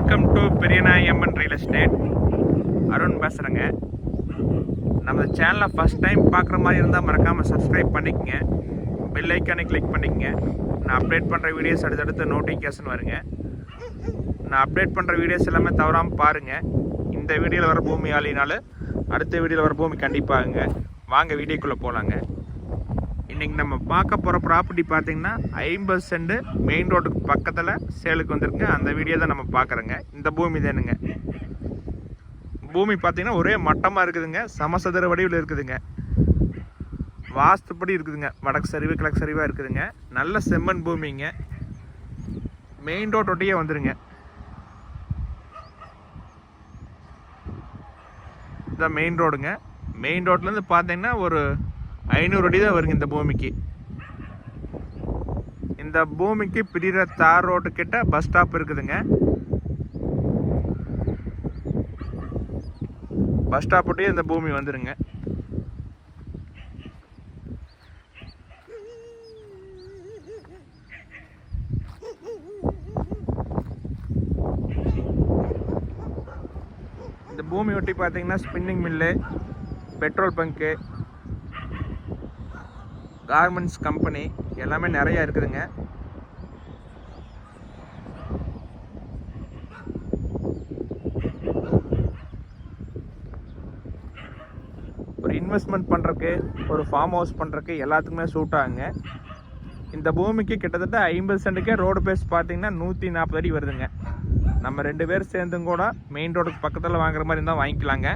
Welcome to Periyanayamman real estate. Arun பேசுகிறேங்க. நம்ம சேனலை ஃபஸ்ட் டைம் பார்க்குற மாதிரி இருந்தால் மறக்காமல் சப்ஸ்கிரைப் பண்ணிக்கங்க, பெல் ஐக்கானை கிளிக் பண்ணிக்கங்க. நான் அப்டேட் பண்ணுற வீடியோஸ் அடுத்தடுத்து நோட்டிஃபிகேஷன் வருங்க. நான் அப்டேட் பண்ணுற வீடியோஸ் எல்லாமே தவறாமல் பாருங்கள். இந்த வீடியோவில் வர பூமி ஆளினாலும் அடுத்த வீடியோவில் வர பூமி கண்டிப்பாகுங்க. வாங்க வீடியோக்குள்ளே போகலாங்க. இன்றைக்கி நம்ம பார்க்க போகிற ப்ராப்பர்ட்டி பார்த்திங்கன்னா 50 சென்ட் மெயின் ரோட்டுக்கு பக்கத்தில் சேலுக்கு வந்துருக்குங்க. அந்த வீடியோ தான் நம்ம பார்க்குறோங்க. இந்த பூமி தானுங்க. பூமி பார்த்திங்கன்னா ஒரே மட்டமாக இருக்குதுங்க, சமசதுர வடிவில் இருக்குதுங்க, வாஸ்துப்படி இருக்குதுங்க, வடக்கு சரிவு கிழக்கு சரிவாக இருக்குதுங்க. நல்ல செம்மண் பூமிங்க. மெயின் ரோட் ஒட்டியே வந்துடுங்க. இதுதான் மெயின் ரோடுங்க. மெயின் ரோட்லேருந்து பார்த்தீங்கன்னா ஒரு 500 அடி தான் வருங்க இந்த பூமிக்கு. இந்த பூமிக்கு பிரிகிற தார் ரோட்டு கிட்ட பஸ் ஸ்டாப் இருக்குதுங்க. பஸ் ஸ்டாப் ஒட்டியே இந்த பூமி வந்துருங்க. இந்த பூமி ஒட்டி பார்த்தீங்கன்னா spinning mill, petrol bunk, garments company எல்லாமே நிறையா இருக்குதுங்க. ஒரு இன்வெஸ்ட்மெண்ட் பண்ணுறக்கு, ஒரு ஃபார்ம் ஹவுஸ் பண்ணுறக்கு எல்லாத்துக்குமே சூட் ஆகுங்க. இந்த பூமிக்கு கிட்டத்தட்ட 50 சென்ட்டுக்கே ரோடு பேஸ் பார்த்தீங்கன்னா 140 அடி வருதுங்க. நம்ம 2 பேர் சேர்ந்தும் கூட மெயின் ரோடுக்கு பக்கத்தில் வாங்குற மாதிரி இருந்தால் வாங்கிக்கலாங்க.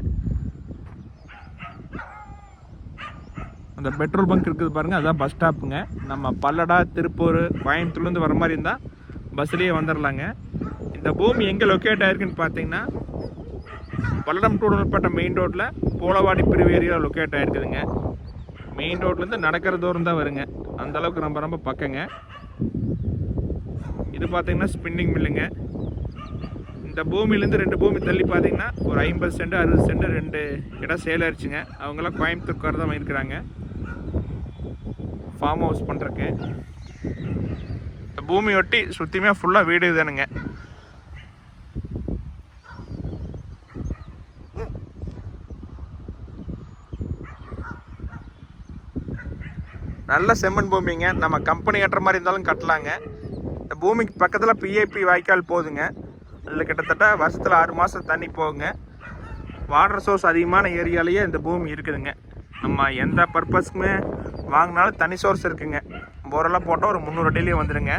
அந்த பெட்ரோல் பங்க் இருக்குது பாருங்கள், அதுதான் பஸ் ஸ்டாப்புங்க. நம்ம பல்லடா, திருப்பூர், கோயம்புத்தூர்லேருந்து வர மாதிரி இருந்தால் பஸ்லேயே வந்துடலாங்க. இந்த பூமி எங்கே லொக்கேட் ஆகிருக்குன்னு பார்த்தீங்கன்னா பல்லடம் டூடல்பேட்டை மெயின் ரோட்டில் போலவாடி பிரிவு ஏரியாவில் லொக்கேட் ஆகிருக்குதுங்க. மெயின் ரோட்லேருந்து நடக்கிற தூரம் தான் வருங்க. அந்தளவுக்கு ரொம்ப ரொம்ப பக்கங்க. இது பார்த்தீங்கன்னா ஸ்பின்னிங் மில்லுங்க. இந்த பூமியிலேருந்து 2 பூமி தள்ளி பார்த்தீங்கன்னா ஒரு 50 சென்ட் 60 சென்ட் 2 இடம் சேல் ஆயிடுச்சுங்க. அவங்களாம் கோயம்புத்தூர் தான் இருக்கிறாங்க ஃபார்ம் ஹவுஸ் பண்ணுறக்கு. இந்த பூமி ஒட்டி சுற்றியுமே ஃபுல்லாக வீடு தானுங்க. நல்ல செம்மண் பூமிங்க. நம்ம கம்பெனி கட்டுற மாதிரி இருந்தாலும் கட்டலாங்க. இந்த பூமிக்கு பக்கத்தில் பிஏபி வாய்க்கால் போகுதுங்க. அதில் கிட்டத்தட்ட வருஷத்தில் 6 மாதம் தண்ணி போகுங்க. வாட்டர் சோர்ஸ் அதிகமான ஏரியாலேயே இந்த பூமி இருக்குதுங்க. நம்ம எந்த பர்பஸ்க்குமே வாங்கினாலும் தனி சோர்ஸ் இருக்குங்க. போரெல்லாம் போட்டால் ஒரு 300 அடியிலே வந்துடுங்க.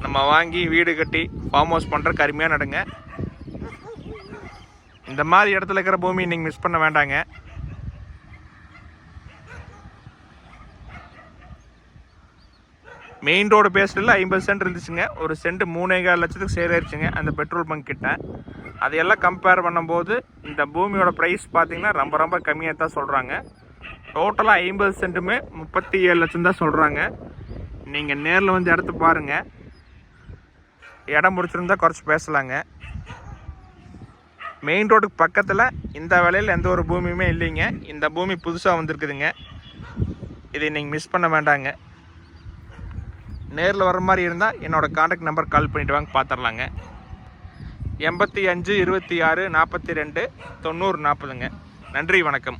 நம்ம வாங்கி வீடு கட்டி ஃபார்ம் ஹவுஸ் பண்ணுறக்கு அருமையாக நடங்க. இந்த மாதிரி இடத்துல இருக்கிற பூமி நீங்கள் மிஸ் பண்ண வேண்டாங்க. மெயின் ரோடு பேஸ்டில் 50 சென்ட் இருந்துச்சுங்க. ஒரு சென்ட் 3.25 லட்சத்துக்கு சேல் ஆயிடுச்சுங்க அந்த பெட்ரோல் பங்க் கிட்ட. அதையெல்லாம் கம்பேர் பண்ணும்போது இந்த பூமியோட ப்ரைஸ் பார்த்தீங்கன்னா ரொம்ப ரொம்ப கம்மியாக தான் சொல்கிறாங்க. டோட்டலாக 50 சென்ட்டுமே 37 லட்சம் தான் சொல்கிறாங்க. நீங்கள் நேரில் வந்து இடத்த பாருங்கள். இடம் முடிச்சிருந்தா குறைச்சி பேசலாங்க. மெயின் ரோடுக்கு பக்கத்தில் இந்த வேலையில் எந்த ஒரு பூமியுமே இல்லைங்க. இந்த பூமி புதுசாக வந்திருக்குதுங்க. இதை நீங்கள் மிஸ் பண்ண வேண்டாங்க. நேரில் வர மாதிரி இருந்தால் என்னோடய கான்டாக்ட் நம்பர் கால் பண்ணிவிட்டு வாங்க, பார்த்துடலாங்க. 85 26 42 90 40ங்க. நன்றி, வணக்கம்.